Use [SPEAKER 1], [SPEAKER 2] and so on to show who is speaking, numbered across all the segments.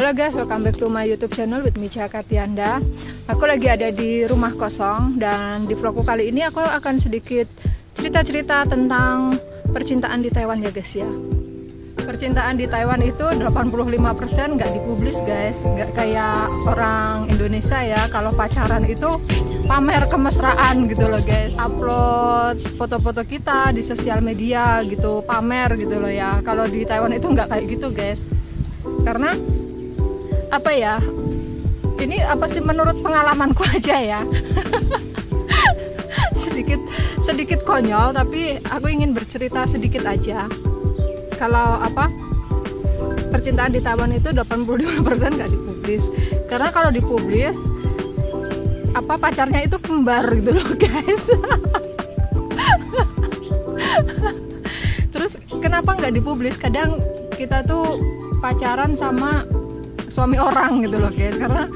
[SPEAKER 1] Halo guys, welcome back to my YouTube channel with Micha Katianda. Aku lagi ada di rumah kosong dan di vlogku kali ini aku akan sedikit cerita-cerita tentang percintaan di Taiwan ya guys ya. Percintaan di Taiwan itu 85% nggak dipublis guys, nggak kayak orang Indonesia ya. Kalau pacaran itu pamer kemesraan gitu loh guys, upload foto-foto kita di sosial media gitu, pamer gitu loh ya. Kalau di Taiwan itu nggak kayak gitu guys, karena apa ya, ini apa sih, menurut pengalamanku aja ya. sedikit konyol, tapi aku ingin bercerita sedikit aja. Kalau apa, percintaan di Taiwan itu 85% nggak dipublis, karena kalau dipublis apa, pacarnya itu kembar gitu loh guys. Terus kenapa nggak dipublis? Kadang kita tuh pacaran sama suami orang gitu loh guys, karena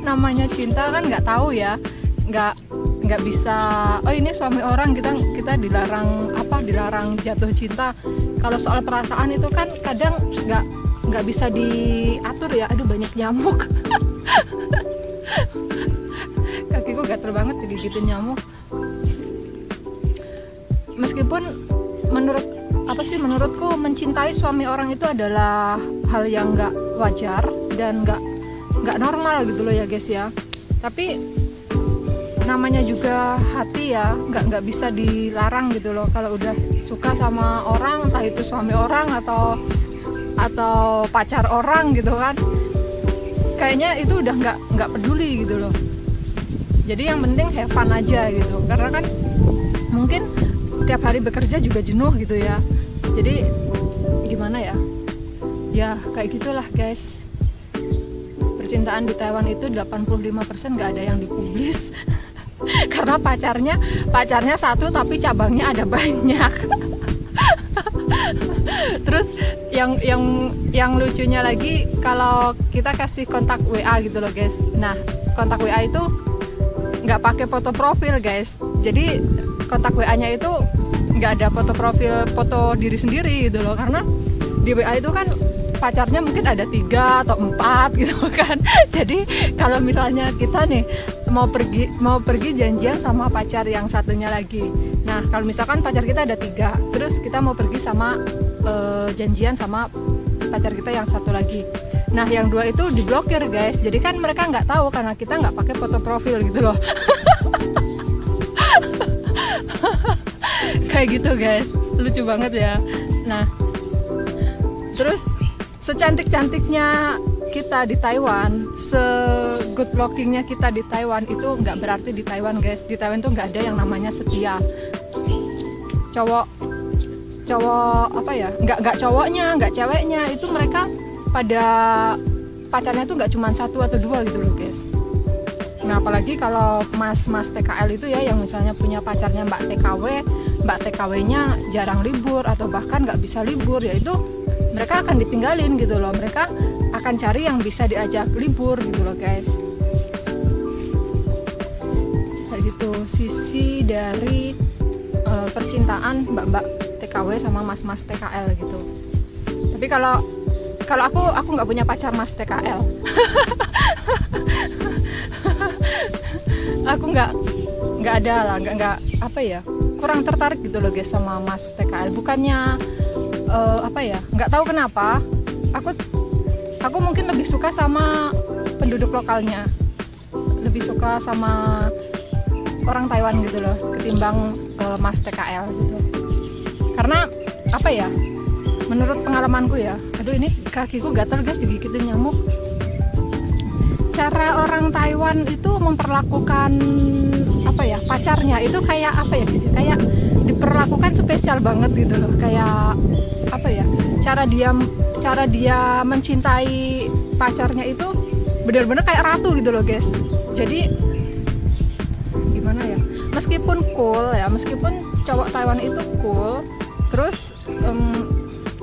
[SPEAKER 1] namanya cinta kan nggak tahu ya, nggak bisa, oh ini suami orang, kita dilarang apa, dilarang jatuh cinta. Kalau soal perasaan itu kan kadang nggak bisa diatur ya. Aduh, banyak nyamuk. Kakiku gatel banget digigitin nyamuk. Meskipun menurutku mencintai suami orang itu adalah hal yang nggak wajar dan nggak normal gitu loh ya guys ya. Tapi namanya juga hati ya, nggak bisa dilarang gitu loh. Kalau udah suka sama orang, entah itu suami orang atau pacar orang gitu kan, kayaknya itu udah nggak peduli gitu loh. Jadi yang penting have fun aja gitu, karena kan mungkin tiap hari bekerja juga jenuh gitu ya. Jadi gimana ya, ya kayak gitulah guys. Percintaan di Taiwan itu 85% nggak ada yang dipublis. Karena pacarnya satu tapi cabangnya ada banyak. Terus yang lucunya lagi, kalau kita kasih kontak WA gitu loh guys. Nah, kontak WA itu nggak pakai foto profil guys. Jadi kontak WA-nya itu nggak ada foto profil, foto diri sendiri gitu loh. Karena di WA itu kan pacarnya mungkin ada 3 atau 4 gitu kan. Jadi kalau misalnya kita nih mau pergi janjian sama pacar yang satunya lagi. Nah, kalau misalkan pacar kita ada 3, terus kita mau pergi sama janjian sama pacar kita yang satu lagi. Nah, yang 2 itu diblokir guys. Jadi kan mereka nggak tahu karena kita nggak pakai foto profil gitu loh. Kayak gitu guys, lucu banget ya. Nah, terus secantik-cantiknya kita di Taiwan, se-good lookingnya kita di Taiwan, itu nggak berarti di Taiwan guys. Di Taiwan tuh nggak ada yang namanya setia. Cowok apa ya, nggak cowoknya, nggak ceweknya, itu mereka pada pacarnya tuh nggak cuma 1 atau 2 gitu loh guys. Nah, apalagi kalau mas TKL itu ya, yang misalnya punya pacarnya mbak TKW-nya jarang libur atau bahkan nggak bisa libur, ya itu mereka akan ditinggalin gitu loh. Mereka akan cari yang bisa diajak libur gitu loh guys. Kayak gitu sisi dari percintaan mbak TKW sama mas TKL gitu. Tapi kalau aku nggak punya pacar mas TKL. Aku nggak ada lah, nggak apa ya, kurang tertarik gitu loh guys sama mas TKL. Bukannya apa ya, nggak tahu kenapa, aku mungkin lebih suka sama penduduk lokalnya, lebih suka sama orang Taiwan gitu loh ketimbang mas TKL gitu. Karena apa ya, menurut pengalamanku ya, aduh ini kakiku gatal guys digigitin nyamuk. Cara orang Taiwan itu memperlakukan apa ya, pacarnya itu kayak apa ya, kayak diperlakukan spesial banget gitu loh. Kayak apa ya, cara dia mencintai pacarnya itu benar-benar kayak ratu gitu loh guys. Jadi gimana ya, meskipun cool ya, meskipun cowok Taiwan itu cool, terus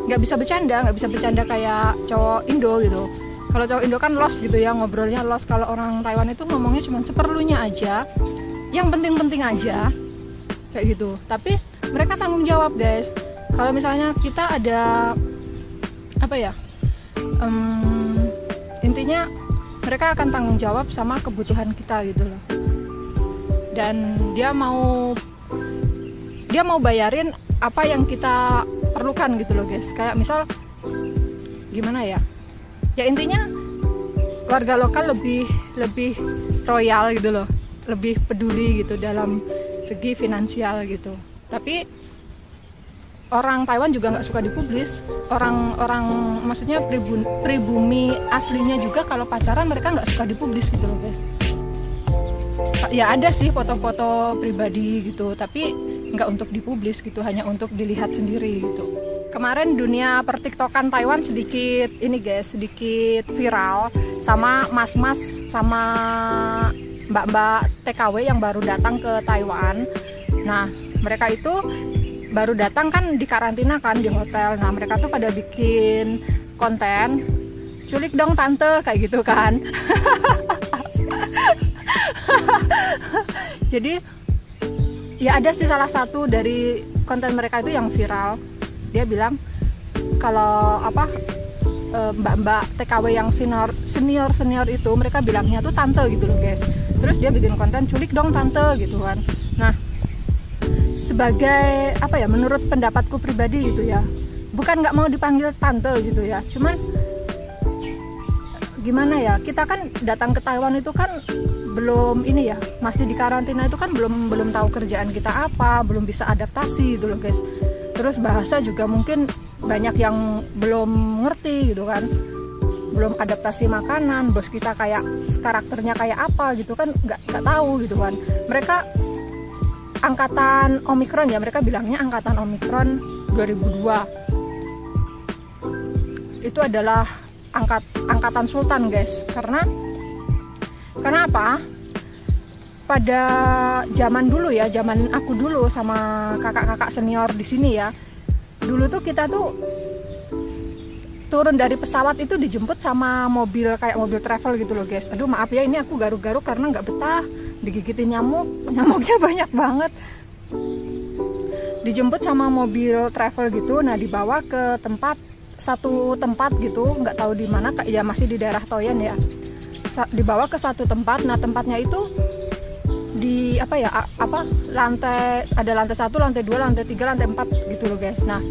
[SPEAKER 1] nggak bisa bercanda kayak cowok Indo gitu. Kalau cowok Indo kan los gitu ya, ngobrolnya los. Kalau orang Taiwan itu ngomongnya cuma seperlunya aja, yang penting-penting aja kayak gitu. Tapi mereka tanggung jawab guys. Kalau misalnya kita ada apa ya, intinya mereka akan tanggung jawab sama kebutuhan kita gitu loh, dan dia mau bayarin apa yang kita perlukan gitu loh guys. Kayak misal gimana ya, ya intinya warga lokal lebih royal gitu loh, lebih peduli gitu dalam segi finansial gitu. Tapi orang Taiwan juga nggak suka dipublis. Orang maksudnya pribumi aslinya juga kalau pacaran mereka nggak suka dipublis gitu loh guys. Ya ada sih foto-foto pribadi gitu, tapi nggak untuk dipublis gitu, hanya untuk dilihat sendiri gitu. Kemarin dunia pertiktokan Taiwan sedikit ini guys, sedikit viral sama mas-mas sama mbak-mbak TKW yang baru datang ke Taiwan. Nah, mereka itu baru datang kan di karantina kan di hotel. Nah, mereka tuh pada bikin konten, culik dong tante, kayak gitu kan. Jadi, ya ada sih salah satu dari konten mereka itu yang viral. Dia bilang kalau mbak-mbak TKW yang senior itu mereka bilangnya tuh tante gitu loh guys. Terus dia bikin konten culik dong tante gitu kan. Nah, sebagai menurut pendapatku pribadi gitu ya, bukan nggak mau dipanggil tante gitu ya, cuman gimana ya, kita kan datang ke Taiwan itu kan belum ini ya, masih di karantina itu kan belum tahu kerjaan kita apa, belum bisa adaptasi gitu loh guys. Terus bahasa juga mungkin banyak yang belum ngerti gitu kan, belum adaptasi makanan, bos kita kayak karakternya kayak apa gitu kan, nggak tahu gitu kan. Mereka angkatan Omikron ya, mereka bilangnya angkatan Omikron 2002. Itu adalah angkatan Sultan guys. Karena apa? Pada zaman dulu ya, zaman aku dulu sama kakak-kakak senior di sini ya, dulu tuh kita tuh turun dari pesawat itu dijemput sama mobil, kayak mobil travel gitu loh guys. Aduh maaf ya, ini aku garuk-garuk karena nggak betah digigitin nyamuknya banyak banget. Dijemput sama mobil travel gitu, nah dibawa ke satu tempat gitu, nggak tahu di mana, ya masih di daerah Toyen ya. Dibawa ke satu tempat, nah tempatnya itu di lantai, ada lantai 1, lantai 2, lantai 3, lantai 4 gitu loh guys. Nah,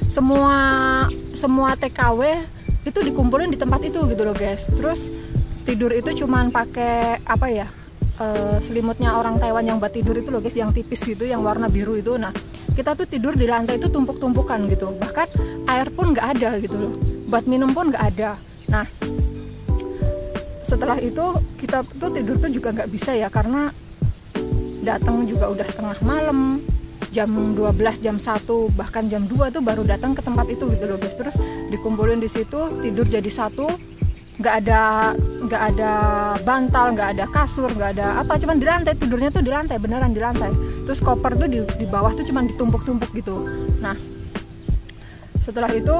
[SPEAKER 1] semua TKW itu dikumpulin di tempat itu gitu loh guys. Terus tidur itu cuman pakai selimutnya orang Taiwan yang buat tidur itu loh guys, yang tipis gitu, yang warna biru itu. Nah, kita tuh tidur di lantai itu tumpuk-tumpukan gitu. Bahkan air pun nggak ada gitu loh, buat minum pun nggak ada. Nah, setelah itu kita tuh tidur tuh juga nggak bisa ya, karena datang juga udah tengah malam, jam 12, jam 1, bahkan jam 2 tuh baru datang ke tempat itu gitu loh guys. Terus dikumpulin di situ, tidur jadi satu, nggak ada bantal, nggak ada kasur, nggak ada apa, cuman di lantai, tidurnya tuh di lantai, beneran di lantai. Terus koper tuh di bawah tuh cuman ditumpuk-tumpuk gitu. Nah, setelah itu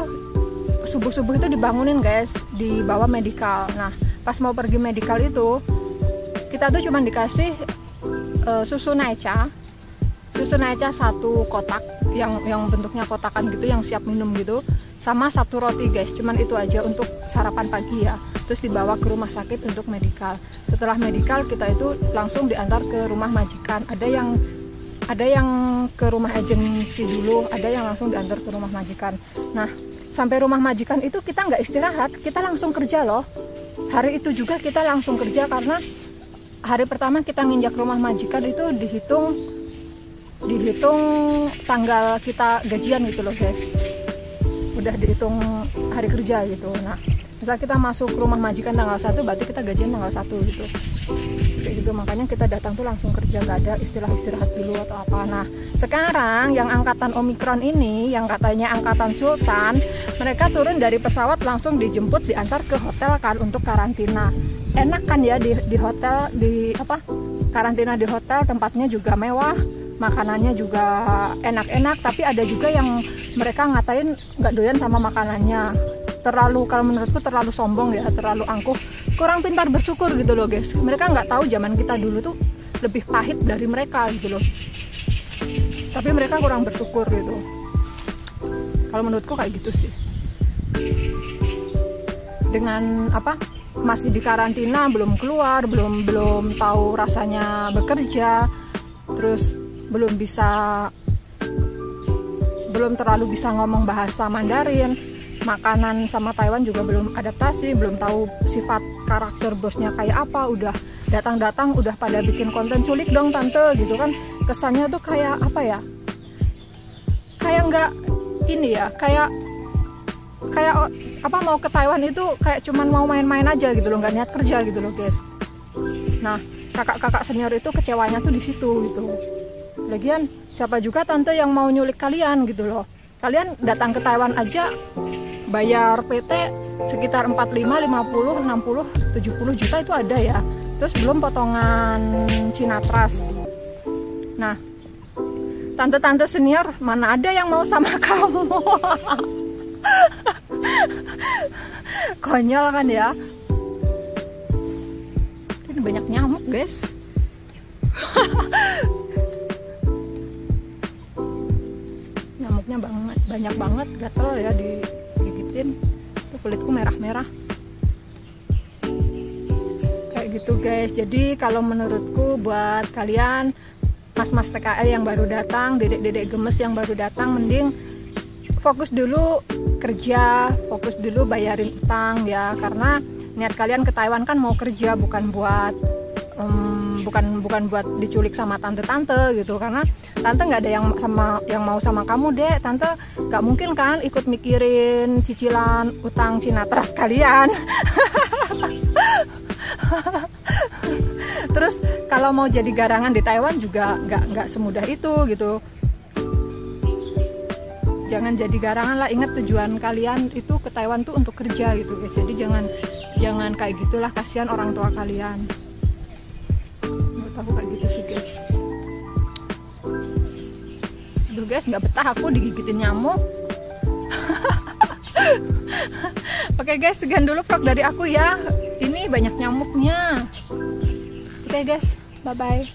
[SPEAKER 1] subuh-subuh itu dibangunin guys, dibawa medikal. Nah, pas mau pergi medikal itu kita tuh cuman dikasih susu naicha 1 kotak yang bentuknya kotakan gitu, yang siap minum gitu, sama 1 roti guys. Cuman itu aja untuk sarapan pagi ya. Terus dibawa ke rumah sakit untuk medikal. Setelah medikal kita itu langsung diantar ke rumah majikan. Ada yang ke rumah agensi dulu, ada yang langsung diantar ke rumah majikan. Nah, sampai rumah majikan itu kita nggak istirahat, kita langsung kerja loh. Hari itu juga kita langsung kerja, karena hari pertama kita nginjak rumah majikan itu dihitung tanggal kita gajian gitu loh guys. Udah dihitung hari kerja gitu. Nah, misal kita masuk rumah majikan tanggal 1, berarti kita gajian tanggal 1 gitu. Kayak gitu, makanya kita datang tuh langsung kerja, gak ada istirahat dulu atau apa. Nah, sekarang yang angkatan Omikron ini, yang katanya angkatan Sultan, mereka turun dari pesawat langsung dijemput, diantar ke hotel kan untuk karantina. Enak kan ya di hotel, karantina di hotel, tempatnya juga mewah, makanannya juga enak-enak. Tapi ada juga yang mereka ngatain nggak doyan sama makanannya, kalau menurutku terlalu sombong ya, terlalu angkuh, kurang pintar bersyukur gitu loh guys. Mereka nggak tahu zaman kita dulu tuh lebih pahit dari mereka gitu loh, tapi mereka kurang bersyukur gitu. Kalau menurutku kayak gitu sih. dengan apa, masih di karantina, belum keluar, belum tahu rasanya bekerja, terus belum terlalu bisa ngomong bahasa Mandarin, makanan sama Taiwan juga belum adaptasi, belum tahu sifat karakter bosnya kayak apa, udah datang-datang udah pada bikin konten culik dong tante gitu kan. Kesannya tuh kayak apa ya, kayak nggak ini ya, kayak apa, mau ke Taiwan itu kayak cuman mau main-main aja gitu loh, nggak niat kerja gitu loh guys. Nah kakak-kakak senior itu kecewanya tuh di situ gitu. Lagian siapa juga tante yang mau nyulik kalian gitu loh. Kalian datang ke Taiwan aja bayar PT sekitar 45, 50, 60, 70 juta itu ada ya. Terus belum potongan Cina Trust. Nah, tante-tante senior mana ada yang mau sama kamu? Konyol kan ya. Ini banyak nyamuk guys. Nyamuknya banyak banget, gatel ya digigitin. Tuh kulitku merah-merah. Kayak gitu guys. Jadi kalau menurutku buat kalian mas-mas TKL yang baru datang, dedek-dedek gemes yang baru datang, mending fokus dulu kerja, fokus dulu bayarin utang ya, karena niat kalian ke Taiwan kan mau kerja, bukan buat buat diculik sama tante-tante gitu. Karena tante nggak ada yang mau sama kamu dek, tante nggak mungkin kan ikut mikirin cicilan utang Cina Trust kalian. Terus kalau mau jadi garangan di Taiwan juga nggak semudah itu gitu. Jangan jadi garangan lah, ingat tujuan kalian itu ke Taiwan tuh untuk kerja gitu guys. Jadi jangan kayak gitulah, kasihan orang tua kalian. Menurut aku kayak gitu sih guys. Aduh guys, nggak betah aku digigitin nyamuk. Oke guys, sekian dulu vlog dari aku ya. Ini banyak nyamuknya. Oke guys, bye bye.